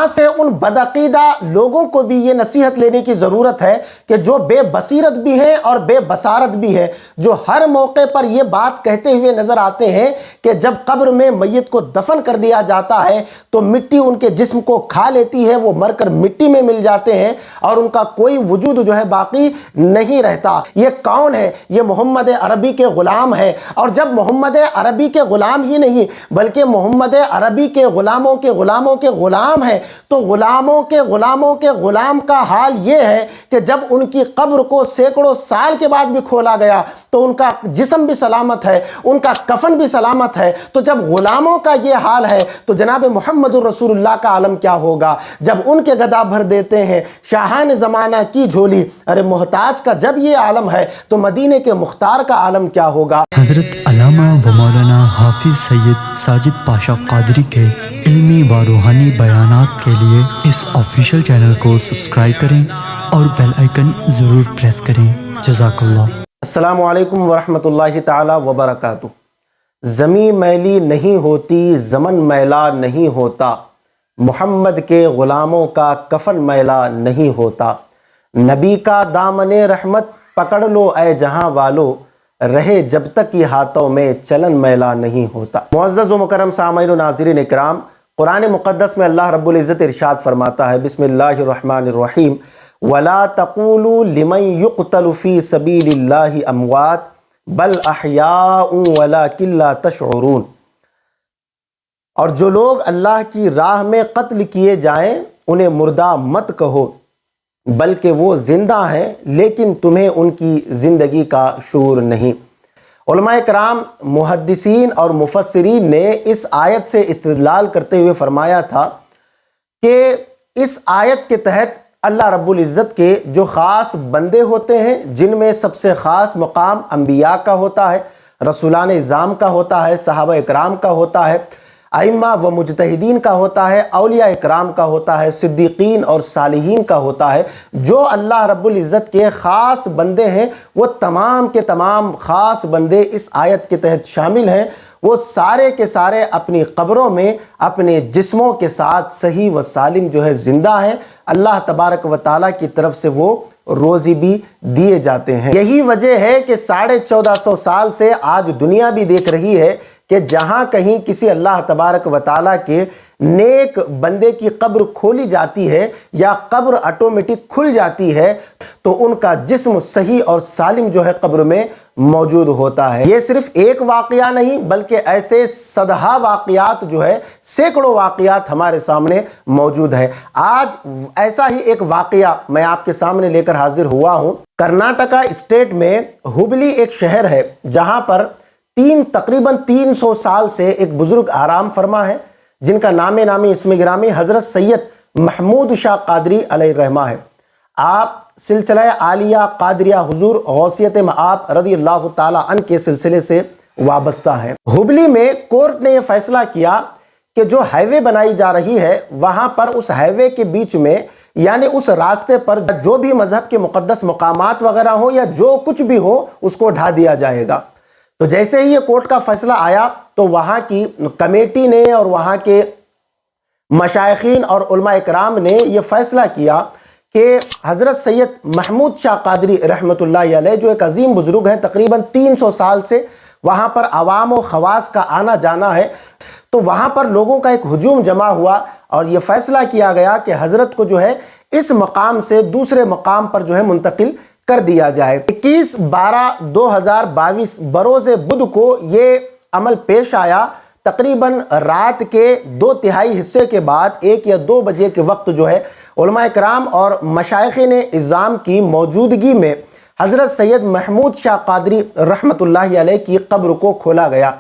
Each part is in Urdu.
یہاں سے ان بدعقیدہ لوگوں کو بھی یہ نصیحت لینے کی ضرورت ہے کہ جو بے بصیرت بھی ہیں اور بے بصارت بھی ہیں، جو ہر موقع پر یہ بات کہتے ہوئے نظر آتے ہیں کہ جب قبر میں میت کو دفن کر دیا جاتا ہے تو مٹی ان کے جسم کو کھا لیتی ہے، وہ مر کر مٹی میں مل جاتے ہیں اور ان کا کوئی وجود جو ہے باقی نہیں رہتا۔ یہ کون ہے؟ یہ محمد عربی کے غلام ہے۔ اور جب محمد عربی کے غلام ہی نہیں بلکہ محمد عربی کے غلاموں کے غلاموں کے غلام ہے، تو غلاموں کے غلاموں کے غلام کا حال یہ ہے کہ جب ان کی قبر کو سینکڑوں سال کے بعد بھی کھولا گیا تو ان کا جسم بھی سلامت ہے، ان کا کفن بھی سلامت ہے۔ تو جب غلاموں کا یہ حال ہے تو جناب محمد رسول اللہ کا عالم کیا ہوگا؟ جب ان کے گدا بھر دیتے ہیں شاہان زمانہ کی جھولی، ارے محتاج کا جب یہ عالم ہے تو مدینے کے مختار کا عالم کیا ہوگا؟ حضرت علامہ و مولانا حافظ سید ساجد پاشا قادری کے علمی و روحانی بیانات کے لیے اس آفیشیل چینل کو سبسکرائب کریں اور بیل آئیکن ضرور پریس کریں۔ جزاک اللہ۔ السلام علیکم ورحمۃ اللہ تعالی وبرکاتہ۔ زمین میلی نہیں ہوتی، زمن میلا نہیں ہوتا، محمد کے غلاموں کا کفن میلا نہیں ہوتا، نبی کا دامن رحمت پکڑ لو اے جہاں والو، رہے جب تک یہ ہاتھوں میں چلن میلا نہیں ہوتا۔ معزز و مکرم سامعین و ناظرین اکرام، قرآن مقدس میں اللہ رب العزت ارشاد فرماتا ہے، بسم اللہ الرحمن الرحیم، وَلَا تَقُولُوا لِمَنْ يُقْتَلُ فِي سَبِيلِ اللَّهِ أَمْوَاتٌ بَلْ أَحْيَاءٌ وَلَكِنْ لَا تَشْعُرُونَ۔ اور جو لوگ اللہ کی راہ میں قتل کیے جائیں انہیں مردہ مت کہو، بلکہ وہ زندہ ہیں لیکن تمہیں ان کی زندگی کا شعور نہیں۔ علماء کرام، محدثین اور مفسرین نے اس آیت سے استدلال کرتے ہوئے فرمایا تھا کہ اس آیت کے تحت اللہ رب العزت کے جو خاص بندے ہوتے ہیں، جن میں سب سے خاص مقام انبیاء کا ہوتا ہے، رسولان اعظام کا ہوتا ہے، صحابہ اکرام کا ہوتا ہے، ائمہ و مجتہدین کا ہوتا ہے، اولیاء اکرام کا ہوتا ہے، صدیقین اور صالحین کا ہوتا ہے، جو اللہ رب العزت کے خاص بندے ہیں وہ تمام کے تمام خاص بندے اس آیت کے تحت شامل ہیں۔ وہ سارے کے سارے اپنی قبروں میں اپنے جسموں کے ساتھ صحیح و سالم جو ہے زندہ ہیں، اللہ تبارک و تعالیٰ کی طرف سے وہ روزی بھی دیے جاتے ہیں۔ یہی وجہ ہے کہ 1450 سال سے آج دنیا بھی دیکھ رہی ہے کہ جہاں کہیں کسی اللہ تبارک و تعالیٰ کے نیک بندے کی قبر کھولی جاتی ہے یا قبر آٹومیٹک کھل جاتی ہے تو ان کا جسم صحیح اور سالم جو ہے قبر میں موجود ہوتا ہے۔ یہ صرف ایک واقعہ نہیں بلکہ ایسے صدہا واقعات جو ہے، سینکڑوں واقعات ہمارے سامنے موجود ہے۔ آج ایسا ہی ایک واقعہ میں آپ کے سامنے لے کر حاضر ہوا ہوں۔ کرناٹکا اسٹیٹ میں ہبلی ایک شہر ہے جہاں پر تقریباً 300 سال سے ایک بزرگ آرام فرما ہے جن کا نام نامی اسم گرامی حضرت سید محمود شاہ قادری علیہ الرحمہ ہے۔ آپ سلسلہ عالیہ قادریہ حضور غوثیت مآب رضی اللہ تعالیٰ عنہ کے سلسلے سے وابستہ ہیں۔ ہبلی میں کورٹ نے یہ فیصلہ کیا کہ جو ہائی وے بنائی جا رہی ہے وہاں پر اس ہائی وے کے بیچ میں، یعنی اس راستے پر جو بھی مذہب کے مقدس مقامات وغیرہ ہو یا جو کچھ بھی ہو اس کو ڈھا دیا جائے گا۔ تو جیسے ہی یہ کورٹ کا فیصلہ آیا تو وہاں کی کمیٹی نے اور وہاں کے مشائخین اور علماء اکرام نے یہ فیصلہ کیا کہ حضرت سید محمود شاہ قادری رحمۃ اللہ علیہ جو ایک عظیم بزرگ ہیں، تقریباً 300 سال سے وہاں پر عوام و خواص کا آنا جانا ہے، تو وہاں پر لوگوں کا ایک ہجوم جمع ہوا اور یہ فیصلہ کیا گیا کہ حضرت کو جو ہے اس مقام سے دوسرے مقام پر جو ہے منتقل کر دیا جائے۔ 21/12/2022 بروز بدھ کو یہ عمل پیش آیا۔ تقریباً رات کے 2/3 حصے کے بعد 1 یا 2 بجے کے وقت جو ہے علماء کرام اور مشائخین اعظام کی موجودگی میں حضرت سید محمود شاہ قادری رحمۃ اللہ علیہ کی قبر کو کھولا گیا۔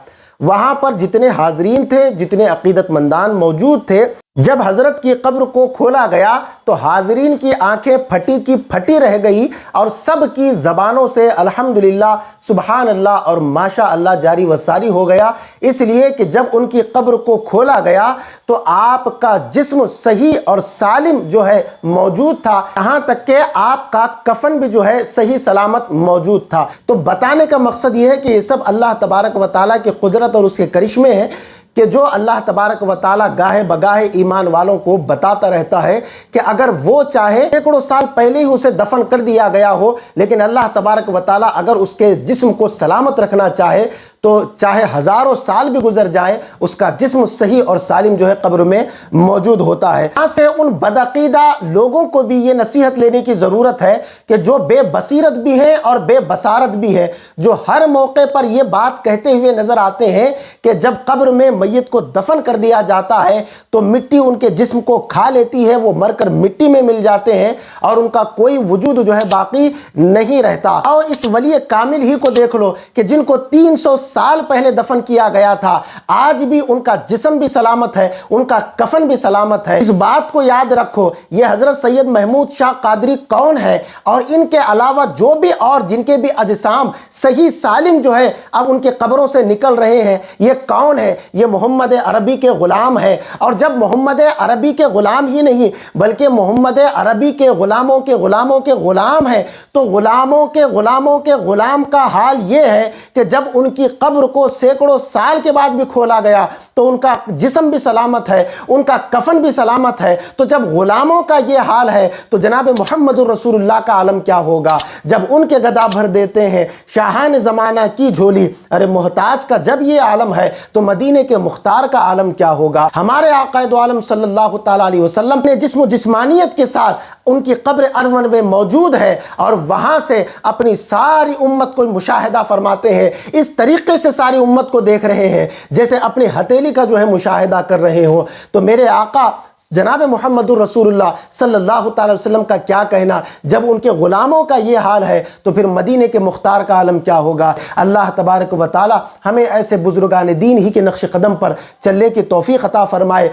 وہاں پر جتنے حاضرین تھے، جتنے عقیدت مندان موجود تھے، جب حضرت کی قبر کو کھولا گیا تو حاضرین کی آنکھیں پھٹی کی پھٹی رہ گئی اور سب کی زبانوں سے الحمدللہ، سبحان اللہ اور ماشاء اللہ جاری و ساری ہو گیا، اس لیے کہ جب ان کی قبر کو کھولا گیا تو آپ کا جسم صحیح اور سالم جو ہے موجود تھا، یہاں تک کہ آپ کا کفن بھی جو ہے صحیح سلامت موجود تھا۔ تو بتانے کا مقصد یہ ہے کہ یہ سب اللہ تبارک و تعالیٰ کی قدرت اور اس کے کرشمے ہیں کہ جو اللہ تبارک و تعالیٰ گاہے بگاہے ایمان والوں کو بتاتا رہتا ہے کہ اگر وہ چاہے سینکڑوں سال پہلے ہی اسے دفن کر دیا گیا ہو، لیکن اللہ تبارک و تعالیٰ اگر اس کے جسم کو سلامت رکھنا چاہے تو چاہے ہزاروں سال بھی گزر جائیں، اس کا جسم صحیح اور سالم جو ہے قبر میں موجود ہوتا ہے۔ یہاں سے ان بدعقیدہ لوگوں کو بھی یہ نصیحت لینے کی ضرورت ہے کہ جو بے بصیرت بھی ہیں اور بے بصارت بھی ہیں، جو ہر موقع پر یہ بات کہتے ہوئے نظر آتے ہیں کہ جب قبر میں میت کو دفن کر دیا جاتا ہے تو مٹی ان کے جسم کو کھا لیتی ہے، وہ مر کر مٹی میں مل جاتے ہیں اور ان کا کوئی وجود جو ہے باقی نہیں رہتا۔ اور اس ولی کامل ہی کو دیکھ لو کہ جن کو 300 سال پہلے دفن کیا گیا تھا، آج بھی ان کا جسم بھی سلامت ہے، ان کا کفن بھی سلامت ہے۔ اس بات کو یاد رکھو، یہ حضرت سید محمود شاہ قادری کون ہے، اور ان کے علاوہ جو بھی اور جن کے بھی اجسام صحیح سالم جو ہے اب ان کے قبروں سے نکل رہے ہیں، یہ کون ہے؟ یہ محمد عربی کے غلام ہے۔ اور جب محمد عربی کے غلام ہی نہیں بلکہ محمد عربی کے غلاموں کے غلاموں کے غلام ہیں، تو غلاموں کے غلاموں کے غلام کا حال یہ ہے کہ جب ان کی قبر کو سینکڑوں سال کے بعد بھی کھولا گیا تو ان کا جسم بھی سلامت ہے، ان کا کفن بھی سلامت ہے۔ تو جب غلاموں کا یہ حال ہے تو جناب محمد رسول اللہ کا عالم کیا ہوگا؟ جب ان کے گدا بھر دیتے ہیں شاہان زمانہ کی جھولی، ارے محتاج کا جب یہ عالم ہے تو مدینے کے مختار کا عالم کیا ہوگا؟ ہمارے آقا دو عالم صلی اللہ تعالیٰ علیہ وسلم نے جسم و جسمانیت کے ساتھ ان کی قبر ارون میں موجود ہے اور وہاں سے اپنی ساری امت کو مشاہدہ فرماتے ہیں، اس طریقے سے ساری امت کو دیکھ رہے ہیں جیسے اپنی ہتھیلی کا جو ہے مشاہدہ کر رہے ہوں۔ تو میرے آقا جناب محمد رسول اللہ صلی اللہ تعالی وسلم کا کیا کہنا، جب ان کے غلاموں کا یہ حال ہے تو پھر مدینے کے مختار کا عالم کیا ہوگا؟ اللہ تبارک و تعالی ہمیں ایسے بزرگان دین ہی کے نقش قدم پر چلنے کی توفیق عطا فرمائے۔